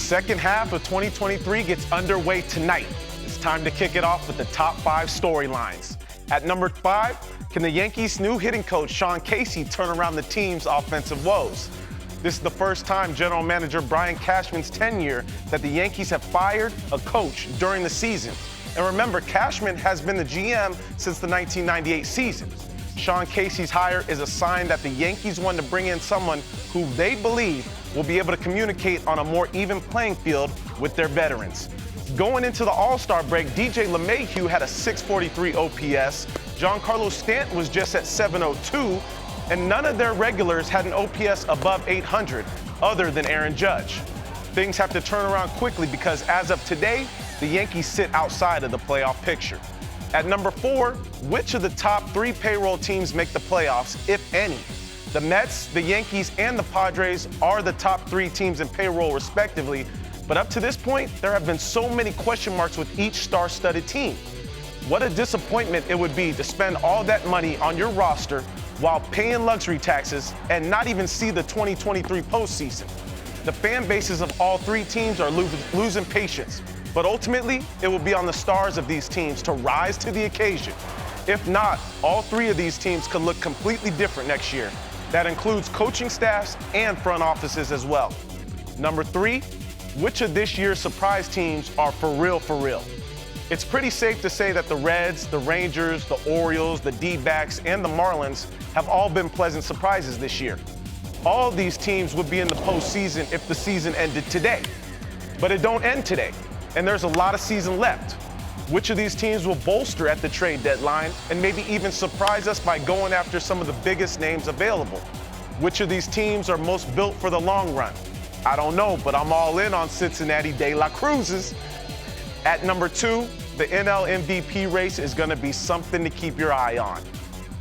second half of 2023 gets underway tonight. It's time to kick it off with the top 5 storylines. At number 5, can the Yankees' new hitting coach, Sean Casey, turn around the team's offensive woes? This is the first time general manager Brian Cashman's tenure that the Yankees have fired a coach during the season. And remember, Cashman has been the GM since the 1998 season. Sean Casey's hire is a sign that the Yankees want to bring in someone who they believe will be able to communicate on a more even playing field with their veterans. Going into the All-Star break, DJ LeMahieu had a .643 OPS, Giancarlo Stanton was just at .702, and none of their regulars had an OPS above 800 other than Aaron Judge. Things have to turn around quickly because as of today, the Yankees sit outside of the playoff picture. At number 4, which of the top 3 payroll teams make the playoffs, if any? The Mets, the Yankees, and the Padres are the top 3 teams in payroll respectively, but up to this point, there have been so many question marks with each star-studded team. What a disappointment it would be to spend all that money on your roster while paying luxury taxes and not even see the 2023 postseason. The fan bases of all 3 teams are losing patience, but ultimately, it will be on the stars of these teams to rise to the occasion. If not, all 3 of these teams could look completely different next year. That includes coaching staffs and front offices as well. Number 3, which of this year's surprise teams are for real, for real? It's pretty safe to say that the Reds, the Rangers, the Orioles, the D-backs, and the Marlins have all been pleasant surprises this year. All of these teams would be in the postseason if the season ended today. But it don't end today, and there's a lot of season left. Which of these teams will bolster at the trade deadline and maybe even surprise us by going after some of the biggest names available? Which of these teams are most built for the long run? I don't know, but I'm all in on Cincinnati De La Cruzes. At number 2, the NL MVP race is going to be something to keep your eye on.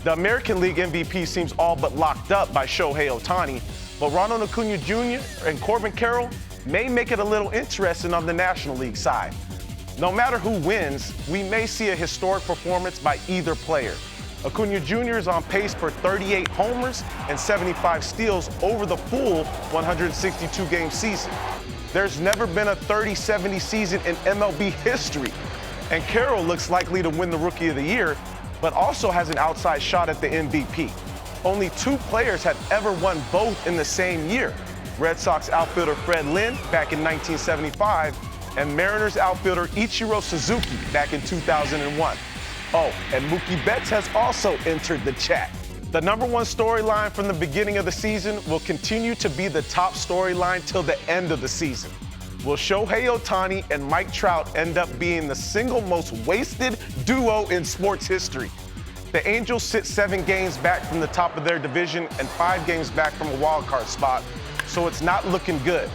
The American League MVP seems all but locked up by Shohei Otani, but Ronald Acuna Jr. and Corbin Carroll may make it a little interesting on the National League side. No matter who wins, we may see a historic performance by either player. Acuna Jr. is on pace for 38 homers and 75 steals over the full 162-game season. There's never been a 30-70 season in MLB history, and Carroll looks likely to win the Rookie of the Year, but also has an outside shot at the MVP. Only 2 players have ever won both in the same year. Red Sox outfielder Fred Lynn back in 1975, and Mariners outfielder Ichiro Suzuki back in 2001. Oh, and Mookie Betts has also entered the chat. The number 1 storyline from the beginning of the season will continue to be the top storyline till the end of the season. Will Shohei Otani and Mike Trout end up being the single most wasted duo in sports history? The Angels sit 7 games back from the top of their division and 5 games back from a wild card spot, so it's not looking good.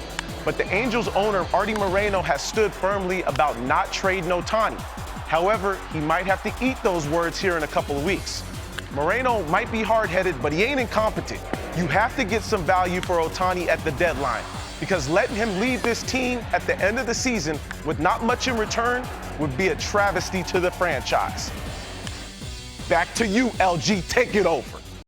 But the Angels owner, Artie Moreno, has stood firmly about not trading Otani. However, he might have to eat those words here in a couple of weeks. Moreno might be hard-headed, but he ain't incompetent. You have to get some value for Otani at the deadline, because letting him leave this team at the end of the season with not much in return would be a travesty to the franchise. Back to you, LG. Take it over.